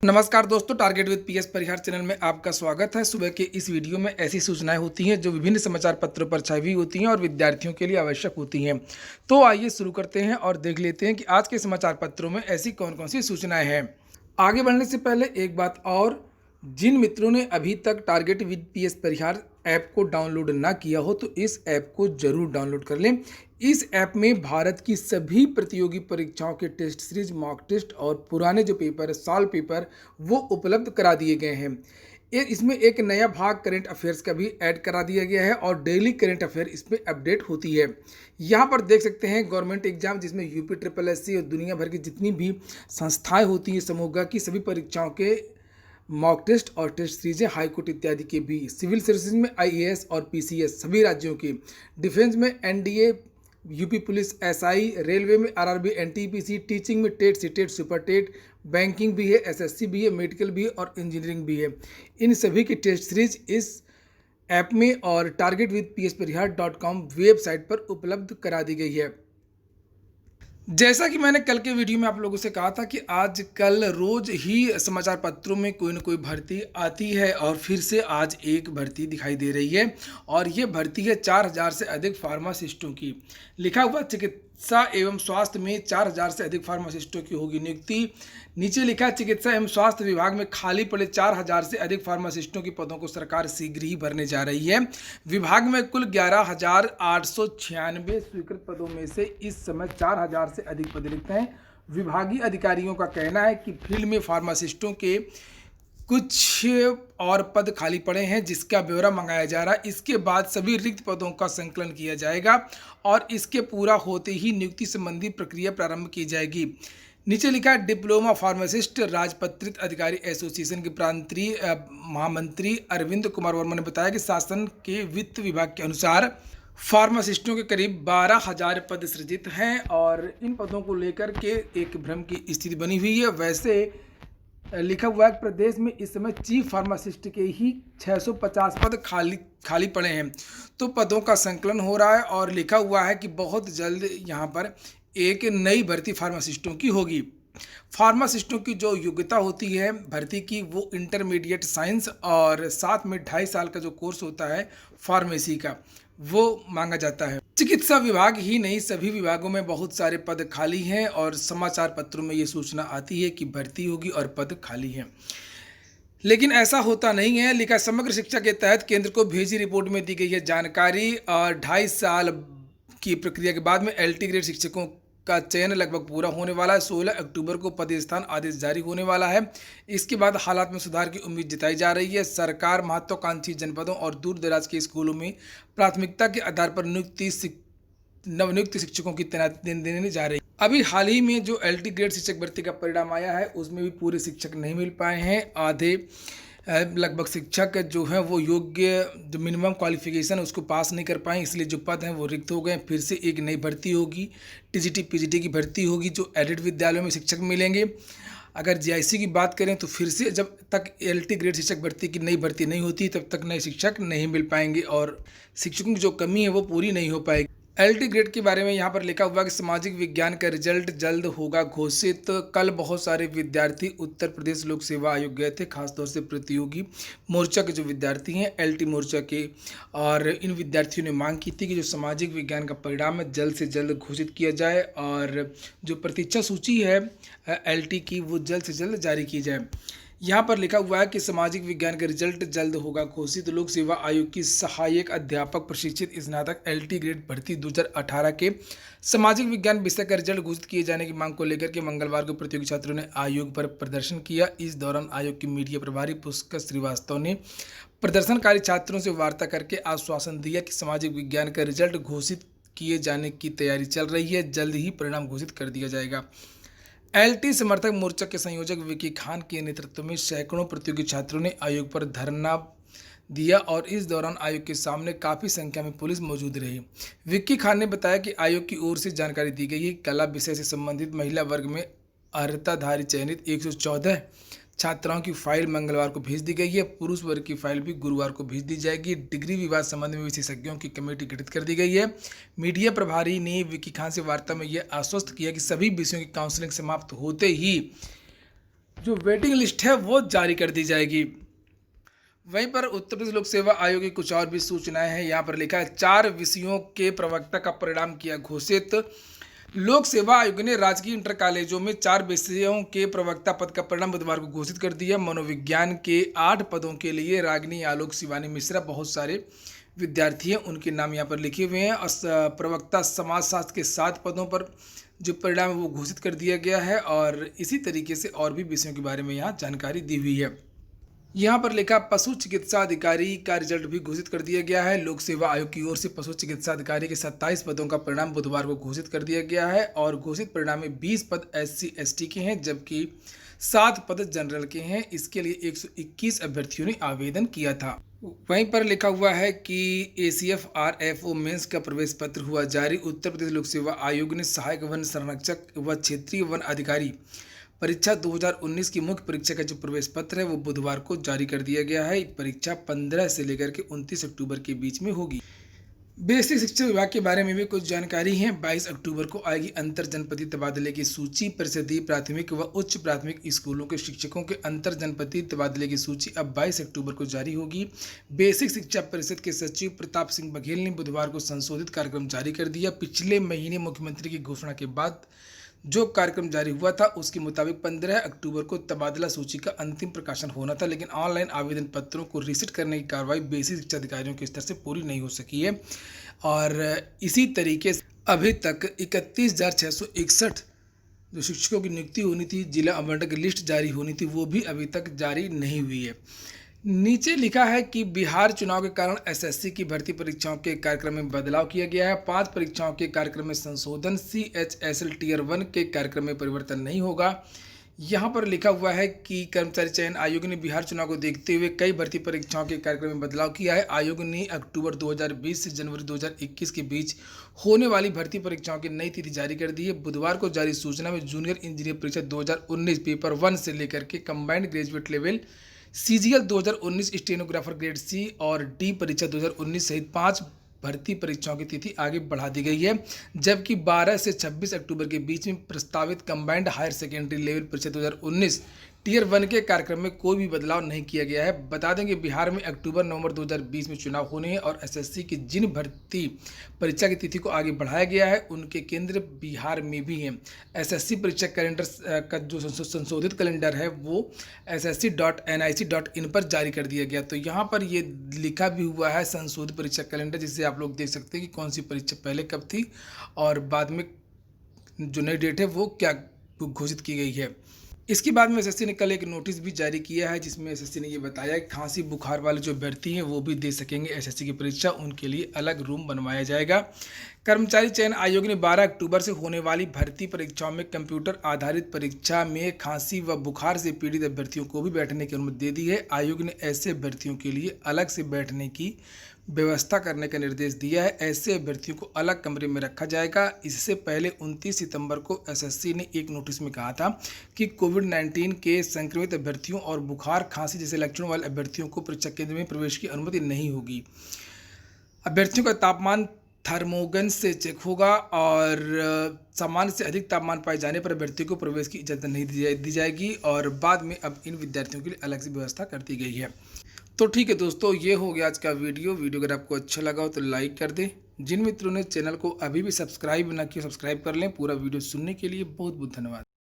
नमस्कार दोस्तों, target with PS Parihar channel में आपका स्वागत है। सुबह के इस वीडियो में ऐसी सूचनाएं होती हैं जो विभिन्न समाचार पत्रों पर छाई हुई होती हैं और विद्यार्थियों के लिए आवश्यक होती हैं। तो आइए शुरू करते हैं और देख लेते हैं कि आज के समाचार पत्रों में ऐसी कौन कौन सी सूचनाएं हैं। आगे बढ़ने से पहले एक बात और, जिन मित्रों ने अभी तक target with PS Parihar app को डाउनलोड ना किया हो तो इस ऐप को जरूर डाउनलोड कर लें। इस ऐप में भारत की सभी प्रतियोगी परीक्षाओं के टेस्ट सीरीज, मॉक टेस्ट और पुराने जो पेपर है, साल पेपर, वो उपलब्ध करा दिए गए हैं। इसमें एक नया भाग करंट अफेयर्स का भी ऐड करा दिया गया है और डेली करंट अफेयर इसमें अपडेट होती है। यहाँ पर देख सकते हैं गवर्नमेंट एग्जाम, जिसमें यूपी ट्रिपल एससी और दुनिया भर की जितनी भी संस्थाएं होती हैं समूह की सभी परीक्षाओं के मॉक टेस्ट और टेस्ट सीरीजें, हाईकोर्ट इत्यादि के भी, सिविल सर्विसेज में आईएएस और पीसीएस सभी राज्यों की, डिफेंस में NDA, UP police, SI, railway में आरआरबी, एनटीपीसी, टीचिंग में TET, CTET, super TET, banking भी है, एसएससी भी है, मेडिकल भी है और इंजीनियरिंग भी है। इन सभी की टेस्ट सीरीज इस ऐप में और टारगेट विद psparihar.com वेबसाइट पर उपलब्ध करा दी गई है। जैसा कि मैंने कल के वीडियो में आप लोगों से कहा था कि आजकल रोज ही समाचार पत्रों में कोई न कोई भर्ती आती है और फिर से आज एक भर्ती दिखाई दे रही है और ये भर्ती है 4000 से अधिक फार्मासिस्टों की। लिखा हुआ चिकित्सा एवं स्वास्थ्य में 4000 से अधिक फार्मासिस्टों की होगी नियुक्ति। नीचे लिखा चिकित्सा एवं स्वास्थ्य विभाग में खाली पड़े 4000 से अधिक फार्मासिस्टों के पदों को सरकार शीघ्र ही भरने जा रही है। विभाग में कुल 11,896 स्वीकृत पदों में से इस समय 4000 से अधिक पद रिक्त हैं। विभागीय अधिकारियों का कहना है कि फील्ड में फार्मासिस्टों के कुछ और पद खाली पड़े हैं जिसका ब्यौरा मंगाया जा रहा है। इसके बाद सभी रिक्त पदों का संकलन किया जाएगा और इसके पूरा होते ही नियुक्ति संबंधी प्रक्रिया प्रारंभ की जाएगी। नीचे लिखा है डिप्लोमा फार्मासिस्ट राजपत्रित अधिकारी एसोसिएशन के प्रांतीय महामंत्री अरविंद कुमार वर्मा ने बताया कि शासन के वित्त विभाग के अनुसार फार्मासिस्टों के करीब 12,000 पद सृजित हैं और इन पदों को लेकर के एक भ्रम की स्थिति बनी हुई है। वैसे लिखा हुआ है कि प्रदेश में इस समय चीफ फार्मासिस्ट के ही 650 पद खाली पड़े हैं। तो पदों का संकलन हो रहा है और लिखा हुआ है कि बहुत जल्द यहाँ पर एक नई भर्ती फार्मासिस्टों की होगी। फार्मासिस्टों की जो योग्यता होती है भर्ती की, वो इंटरमीडिएट साइंस और साथ में 2.5 साल का जो कोर्स होता है फार्मेसी का, वो मांगा जाता है। चिकित्सा विभाग ही नहीं, सभी विभागों में बहुत सारे पद खाली हैं और समाचार पत्रों में ये सूचना आती है कि भर्ती होगी और पद खाली हैं, लेकिन ऐसा होता नहीं है। लिखा समग्र शिक्षा के तहत केंद्र को भेजी रिपोर्ट में दी गई है जानकारी और 2.5 साल की प्रक्रिया के बाद में एलटी ग्रेड शिक्षकों का चयन लगभग पूरा होने वाला है। 16 अक्टूबर को पद स्थान आदेश जारी होने वाला है। इसके बाद हालात में सुधार की उम्मीद जताई जा रही है। सरकार महत्वाकांक्षी जनपदों और दूर दराज के स्कूलों में प्राथमिकता के आधार पर नवनियुक्त शिक्षकों की तैनाती देने जा रही है। अभी हाल ही में जो एलटी ग्रेड शिक्षक भर्ती का परिणाम आया है उसमें भी पूरे शिक्षक नहीं मिल पाए हैं। आधे लगभग शिक्षक जो हैं वो योग्य जो मिनिमम क्वालिफिकेशन उसको पास नहीं कर पाए, इसलिए जो पद हैं वो रिक्त हो गए। फिर से एक नई भर्ती होगी, टीजीटी पीजीटी की भर्ती होगी जो एडेड विद्यालयों में शिक्षक मिलेंगे। अगर जीआईसी की बात करें तो फिर से जब तक एलटी ग्रेड शिक्षक भर्ती की नई भर्ती नहीं होती तब तक नए शिक्षक नहीं मिल पाएंगे और शिक्षकों की जो कमी है वो पूरी नहीं हो पाएगी। एलटी ग्रेड के बारे में यहाँ पर लिखा हुआ कि सामाजिक विज्ञान का रिजल्ट जल्द होगा घोषित। कल बहुत सारे विद्यार्थी उत्तर प्रदेश लोक सेवा आयोग गए थे, खासतौर से प्रतियोगी मोर्चा के जो विद्यार्थी हैं एलटी मोर्चा के, और इन विद्यार्थियों ने मांग की थी कि जो सामाजिक विज्ञान का परिणाम है जल्द से जल्द घोषित किया जाए और जो प्रतीक्षा सूची है एलटी की वो जल्द से जल्द जारी की जाए। यहाँ पर लिखा हुआ है कि सामाजिक विज्ञान का रिजल्ट जल्द होगा घोषित। लोक सेवा आयोग की सहायक अध्यापक प्रशिक्षित स्नातक एलटी ग्रेड भर्ती 2018 के सामाजिक विज्ञान विषय का रिजल्ट घोषित किए जाने की मांग को लेकर के मंगलवार को प्रतियोगी छात्रों ने आयोग पर प्रदर्शन किया। इस दौरान आयोग की मीडिया प्रभारी पुष्कर श्रीवास्तव ने प्रदर्शनकारी छात्रों से वार्ता करके आश्वासन दिया कि सामाजिक विज्ञान का रिजल्ट घोषित किए जाने की तैयारी चल रही है, जल्द ही परिणाम घोषित कर दिया जाएगा। एलटी समर्थक मोर्चा के संयोजक विक्की खान के नेतृत्व में सैकड़ों प्रतियोगी छात्रों ने आयोग पर धरना दिया और इस दौरान आयोग के सामने काफ़ी संख्या में पुलिस मौजूद रही। विक्की खान ने बताया कि आयोग की ओर से जानकारी दी गई है कला विषय से संबंधित महिला वर्ग में अर्हताधारी चयनित 114 छात्राओं की फाइल मंगलवार को भेज दी गई है। पुरुष वर्ग की फाइल भी गुरुवार को भेज दी जाएगी। डिग्री विवाद संबंध में विशेषज्ञों की कमेटी गठित कर दी गई है। मीडिया प्रभारी ने विक्की खान से वार्ता में यह आश्वस्त किया कि सभी विषयों की काउंसलिंग समाप्त होते ही जो वेटिंग लिस्ट है वो जारी कर दी जाएगी। वहीं पर उत्तर प्रदेश लोक सेवा आयोग की कुछ और भी सूचनाएं हैं। यहाँ पर लिखा है 4 विषयों के प्रवक्ता का परिणाम किया घोषित। लोक सेवा आयोग ने राजकीय इंटर कॉलेजों में 4 विषयों के प्रवक्ता पद का परिणाम बुधवार को घोषित कर दिया। मनोविज्ञान के 8 पदों के लिए रागिनी आलोक शिवानी मिश्रा, बहुत सारे विद्यार्थी हैं उनके नाम यहाँ पर लिखे हुए हैं। और प्रवक्ता समाजशास्त्र के 7 पदों पर जो परिणाम है वो घोषित कर दिया गया है। और इसी तरीके से और भी विषयों के बारे में यहाँ जानकारी दी हुई है। यहाँ पर लिखा पशु चिकित्सा अधिकारी का रिजल्ट भी घोषित कर दिया गया है। लोक सेवा आयोग की ओर से पशु चिकित्सा अधिकारी के 27 पदों का परिणाम बुधवार को घोषित कर दिया गया है। और घोषित परिणाम में 20 पद SC ST के हैं, जबकि 7 पद जनरल के हैं। इसके लिए 121 अभ्यर्थियों ने आवेदन किया था। वहीं पर लिखा हुआ है कि ACF RFO मेंस का प्रवेश पत्र हुआ जारी। उत्तर प्रदेश लोक सेवा आयोग ने सहायक वन संरक्षक व क्षेत्रीय वन अधिकारी परीक्षा 2019 की मुख्य परीक्षा का जो प्रवेश पत्र है वो बुधवार को जारी कर दिया गया है। परीक्षा 15 से लेकर के 29 अक्टूबर के बीच में होगी। बेसिक शिक्षा विभाग के बारे में भी कुछ जानकारी है। 22 अक्टूबर को आएगी अंतर जनपदीय तबादले की सूची। परिषदीय प्राथमिक व उच्च प्राथमिक स्कूलों के शिक्षकों के अंतर जनपदीय तबादले की सूची अब 22 अक्टूबर को जारी होगी। बेसिक शिक्षा परिषद के सचिव प्रताप सिंह बघेल ने बुधवार को संशोधित कार्यक्रम जारी कर दिया। पिछले महीने मुख्यमंत्री की घोषणा के बाद जो कार्यक्रम जारी हुआ था उसके मुताबिक 15 अक्टूबर को तबादला सूची का अंतिम प्रकाशन होना था, लेकिन ऑनलाइन आवेदन पत्रों को रीसेट करने की कार्रवाई बेसिक शिक्षा अधिकारियों के स्तर से पूरी नहीं हो सकी है। और इसी तरीके से अभी तक 31,661 जो शिक्षकों की नियुक्ति होनी थी, जिला आवंटन की लिस्ट जारी होनी थी, वो भी अभी तक जारी नहीं हुई है। नीचे लिखा है कि बिहार चुनाव के कारण SSC की भर्ती परीक्षाओं के कार्यक्रम में बदलाव किया गया है। 5 परीक्षाओं के कार्यक्रम में संशोधन। CHSL Tier 1 के कार्यक्रम में परिवर्तन नहीं होगा। यहाँ पर लिखा हुआ है कि कर्मचारी चयन आयोग ने बिहार चुनाव को देखते हुए कई भर्ती परीक्षाओं के कार्यक्रम में बदलाव किया है। आयोग ने अक्टूबर 2020 से जनवरी 2021 के बीच होने वाली भर्ती परीक्षाओं की नई तिथि जारी कर दी है। बुधवार को जारी सूचना में जूनियर इंजीनियर परीक्षा 2019 पेपर 1 से लेकर के combined graduate level CGL 2019 stenographer grade C और D परीक्षा 2019 सहित 5 भर्ती परीक्षाओं की तिथि आगे बढ़ा दी गई है, जबकि 12 से 26 अक्टूबर के बीच में प्रस्तावित कंबाइंड हायर सेकेंडरी लेवल परीक्षा 2019 Tier 1 के कार्यक्रम में कोई भी बदलाव नहीं किया गया है। बता दें कि बिहार में अक्टूबर-नवंबर 2020 में चुनाव होने हैं और SSC की जिन भर्ती परीक्षा की तिथि को आगे बढ़ाया गया है उनके केंद्र बिहार में भी हैं। SSC परीक्षा कैलेंडर का जो संशोधित कैलेंडर है वो ssc.nic.in पर जारी कर दिया गया। तो यहाँ पर ये लिखा भी हुआ है संशोधित परीक्षा कैलेंडर, जिससे आप लोग देख सकते हैं कि कौन सी परीक्षा पहले कब थी और बाद में जो नई डेट है वो क्या घोषित की गई है। इसके बाद में SSC ने कल एक नोटिस भी जारी किया है, जिसमें SSC ने ये बताया कि खांसी बुखार वाले जो अभ्यर्थी हैं वो भी दे सकेंगे SSC की परीक्षा, उनके लिए अलग रूम बनवाया जाएगा। कर्मचारी चयन आयोग ने 12 अक्टूबर से होने वाली भर्ती परीक्षाओं में कंप्यूटर आधारित परीक्षा में खांसी व बुखार से पीड़ित अभ्यर्थियों को भी बैठने की अनुमति दे दी है। आयोग ने ऐसे अभ्यर्थियों के लिए अलग से बैठने की व्यवस्था करने का निर्देश दिया है। ऐसे अभ्यर्थियों को अलग कमरे में रखा जाएगा। इससे पहले 29 सितंबर को SSC ने एक नोटिस में कहा था कि कोविड-19 के संक्रमित अभ्यर्थियों और बुखार खांसी जैसे लक्षणों वाले अभ्यर्थियों को परीक्षा केंद्र में प्रवेश की अनुमति नहीं होगी। अभ्यर्थियों का तापमान थर्मोगन से चेक होगा और सामान्य से अधिक तापमान पाए जाने पर अभ्यर्थियों को प्रवेश की इजाज़त नहीं दी जाएगी। और बाद में अब इन विद्यार्थियों के लिए अलग से व्यवस्था कर दी गई है। तो ठीक है दोस्तों, ये हो गया आज का वीडियो अगर आपको अच्छा लगा हो तो लाइक कर दें। जिन मित्रों ने चैनल को अभी भी सब्सक्राइब ना किया सब्सक्राइब कर लें। पूरा वीडियो सुनने के लिए बहुत बहुत धन्यवाद।